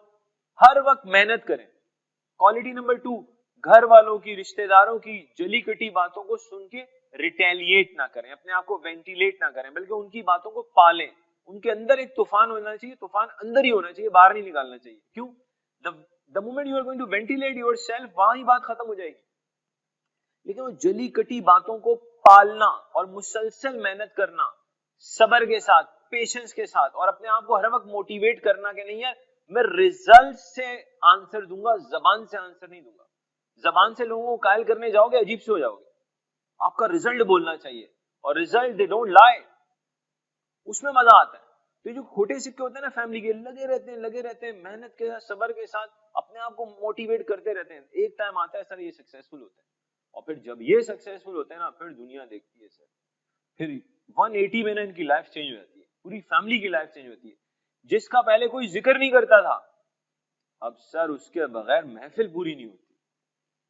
हर वक्त मेहनत करें। क्वालिटी नंबर 2, घर वालों की, रिश्तेदारों की जली कटी बातों को सुन के रिटेलिएट ना करें, अपने आप को वेंटिलेट ना करें, बल्कि उनकी बातों को पालें। उनके अंदर एक तूफान होना चाहिए, तूफान अंदर ही होना चाहिए, बाहर नहीं निकालना चाहिए। क्यों? The moment you are going to ventilate yourself, वहां ही बात खत्म हो जाएगी। लेकिन वो जली कटी बातों को पालना और मुसलसल मेहनत करना, सब्र के साथ, पेशेंस के साथ, और अपने आप को हर वक्त मोटिवेट करना कि नहीं यार मैं रिजल्ट से आंसर दूंगा, जबान से आंसर नहीं दूंगा। जबान से लोगों को कायल करने जाओगे अजीब से हो जाओगे, आपका रिजल्ट बोलना चाहिए, और रिजल्ट दे डोंट लाई, उसमें मजा आता है। तो जो खोटे सिक्के होते हैं ना फैमिली के, लगे रहते हैं मेहनत के साथ, सब्र के साथ, अपने आप को मोटिवेट करते रहते हैं। एक टाइम आता है सर ये सक्सेसफुल होते हैं, और फिर जब ये सक्सेसफुल होते हैं ना, फिर दुनिया देखती है सर, फिर 180 में ना इनकी लाइफ चेंज हो जाती है, पूरी फैमिली की लाइफ चेंज होती है। जिसका पहले कोई जिक्र नहीं करता था, अब सर उसके बगैर महफिल पूरी नहीं होती,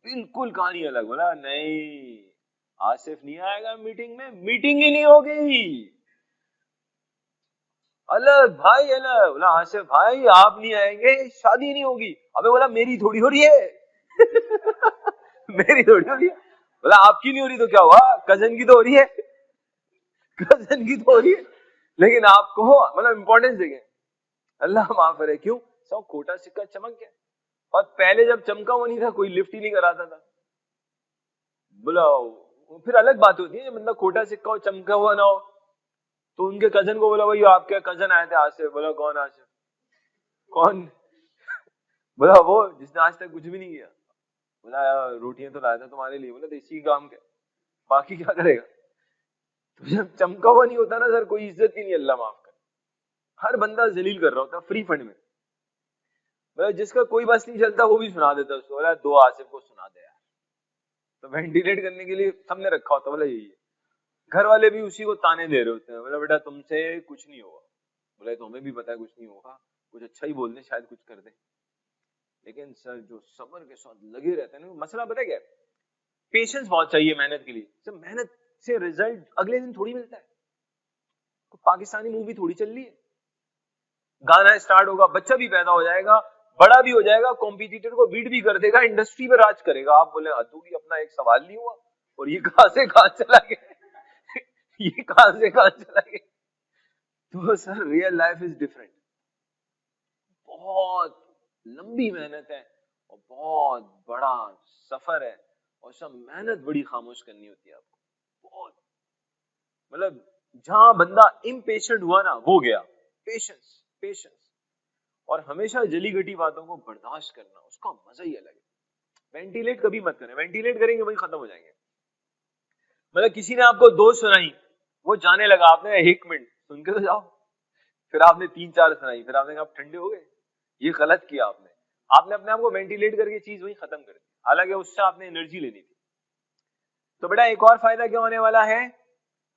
बिल्कुल कहानी अलग। बोला नहीं आसिफ नहीं आएगा मीटिंग में, मीटिंग ही नहीं होगी, अलग भाई अलग। बोला आसिफ भाई आप नहीं आएंगे शादी नहीं होगी। अबे बोला मेरी थोड़ी हो रही है मेरी थोड़ी हो रही है। बोला आपकी नहीं हो रही तो क्या हुआ, कजन की तो हो रही है, कजन की तो हो रही है, लेकिन आपको मतलब इंपॉर्टेंस देंगे, अल्लाह माफ करे। क्यों? सब खोटा सिक्का चमक गया, और पहले जब चमका वो नहीं था, कोई लिफ्ट ही नहीं कराता था। बोला फिर अलग बात होती है जब बंदा खोटा सिक्का हो, चमका हुआ ना हो। तो उनके कजन को बोला भाई आपके कजन आए थे आसिफ। बोला कौन आसिफ? कौन? बोला वो जिसने आज तक कुछ भी नहीं किया। बोला यार रोटियां तो लाया था तुम्हारे लिए। बोला देसी काम के, बाकी क्या करेगा। तो जब चमका हुआ नहीं होता ना सर, कोई इज्जत ही नहीं, अल्लाह माफ कर, हर बंदा जलील कर रहा होता फ्री फंड में। बोला जिसका कोई बस नहीं चलता वो भी सुना देता उसको। बोला दो आसिफ को सुना दे यार, तो वेंटिलेट करने के लिए सबने रखा होता। बोला यही है, घर वाले भी उसी को ताने दे रहे होते हैं। बोला बेटा तुमसे कुछ नहीं होगा। बोला तो हमें भी पता है कुछ नहीं होगा, कुछ अच्छा ही बोल दे शायद कुछ कर दे। लेकिन सर जो सब्र के साथ लगे रहते हैं ना, मसला पता क्या है, पेशेंस बहुत चाहिए मेहनत के लिए। सर मेहनत से रिजल्ट अगले दिन थोड़ी मिलता है। तो पाकिस्तानी मूवी थोड़ी चल रही है, गाना स्टार्ट होगा, बच्चा भी पैदा हो जाएगा, बड़ा भी हो जाएगा, कॉम्पिटिटर को बीट भी कर देगा, इंडस्ट्री पर राज करेगा। आप बोले अधूरी अपना एक सवाल नहीं हुआ, और ये कहां से कहां चला गया ये कहां से कहां चला गया। तो sir real life is different, बहुत लंबी मेहनत है और बहुत बड़ा सफर है, और सब मेहनत बड़ी खामोश करनी होती है आपको बहुत। मतलब जहां बंदा इम्पेशेंट हुआ ना वो गया। पेशेंस, पेशेंस, और हमेशा जली घटी बातों को बर्दाश्त करना, उसका मजा ही अलग है। वेंटिलेट कभी मत करें, वेंटिलेट करेंगे वही खत्म हो जाएंगे। मतलब किसी ने आपको दो सुनाई, वो जाने लगा, आपने 1 मिनट सुन के तो जाओ, फिर आपने 3-4 सुनाई, फिर आपने कहा आप ठंडे हो गए, ये गलत किया आपने। आपने अपने आप को वेंटिलेट करके चीज वही खत्म कर दी, हालांकि उससे आपने एनर्जी लेनी थी। तो बेटा एक और फायदा क्या होने वाला है,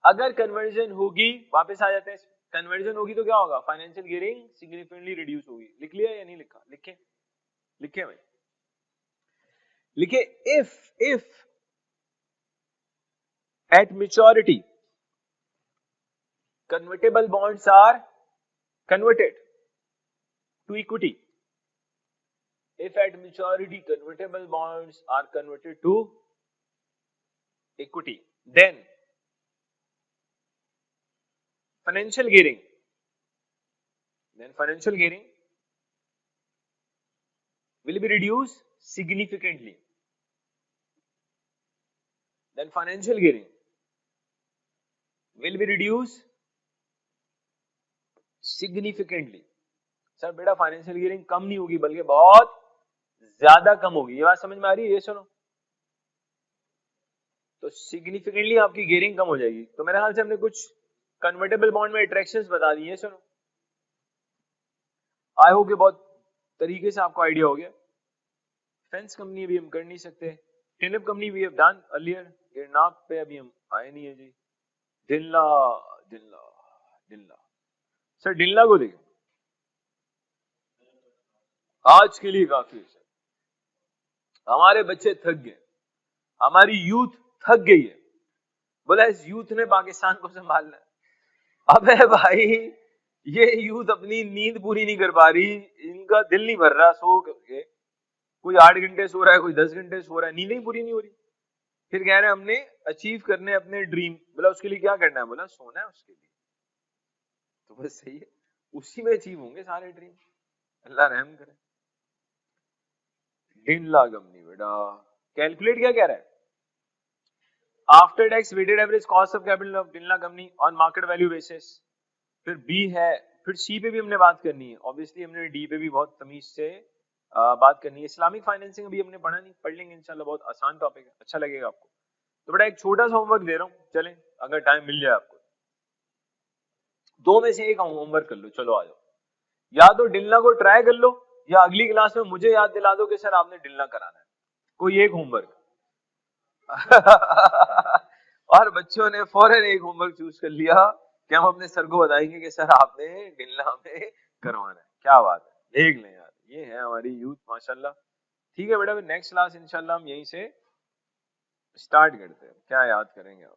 अगर कन्वर्जन होगी, वापस आ जाते हैं, कन्वर्जन होगी तो क्या होगा, फाइनेंशियल गियरिंग सिग्निफिकेंटली रिड्यूस होगी। लिख लिया या नहीं लिखा, लिखे लिखे भाई लिखे। If at maturity convertible bonds are converted to equity. If at maturity convertible bonds are converted to equity, then financial gearing will be reduced significantly. Then financial gearing will be reduced significantly. Sir बेटा financial gearing कम नहीं होगी बल्कि बहुत ज्यादा कम होगी, ये बात समझ में आ रही है? ये सुनो, तो सिग्निफिकेंटली आपकी गियरिंग कम हो जाएगी। तो मेरे ख्याल से हमने कुछ कन्वर्टेबल बॉन्ड में अट्रैक्शंस बता दी है। सुनो, आई होप कि बहुत तरीके से आपको आइडिया हो गया। फेंस कंपनी भी हम कर नहीं सकते, टिनअप कंपनी भी हैव डन अर्लियर, गिरनाप पे अभी हम आए नहीं है जी। डिल्ला डिल्ला डिल्ला सर, डिल्ला को देखें, आज के लिए काफी है सर। हमारे बच्चे थक गए, हमारी यूथ थक गई है। बोला इस यूथ ने पाकिस्तान को संभालना है। अबे भाई, ये यूथ अपनी नींद पूरी नहीं कर पा रही, इनका दिल नहीं भर रहा सो करके। कोई 8 घंटे सो रहा है, कोई 10 घंटे सो रहा है, नींद ही पूरी नहीं हो रही। फिर कह रहे हैं हमने अचीव करने अपने ड्रीम। बोला उसके लिए क्या करना है? बोला सोना है उसके लिए। तो बस सही है, उसी में अचीव होंगे सारे ड्रीम, अल्लाह रहम करे। डिल्ला कंपनी बेटा कैलकुलेट क्या कह रहा है, after tax weighted average cost of capital of Della company on market value basis. फिर बी है, फिर सी पे भी हमने बात करनी है, ऑब्वियसली हमने डी पे भी बहुत तमीज से बात करनी है। इस्लामिक फाइनेंसिंग अभी हमने पढ़ा नहीं, पढ़ लेंगे इंशाल्लाह, बहुत आसान टॉपिक है, अच्छा लगेगा आपको। तो बेटा एक छोटा सा होमवर्क दे रहा हूँ, चलें अगर टाइम मिल जाए आपको, 2 में से एक होमवर्क कर लो। चलो आ जाओ, या तो डिल्ला को ट्राई कर लो, या अगली क्लास में मुझे याद दिला दो कि सर आपने डिल्ला कराना है, कोई एक होमवर्क। और बच्चों ने फौरन एक होमवर्क चूज कर लिया कि हम अपने सर को बताएंगे कि सर आपने डिल्ला में करवाना है। क्या बात है, देख लें यार, ये है हमारी यूथ माशाल्लाह। ठीक है बेटा, नेक्स्ट क्लास इंशाल्लाह हम यहीं से स्टार्ट करते हैं। क्या याद करेंगे आप?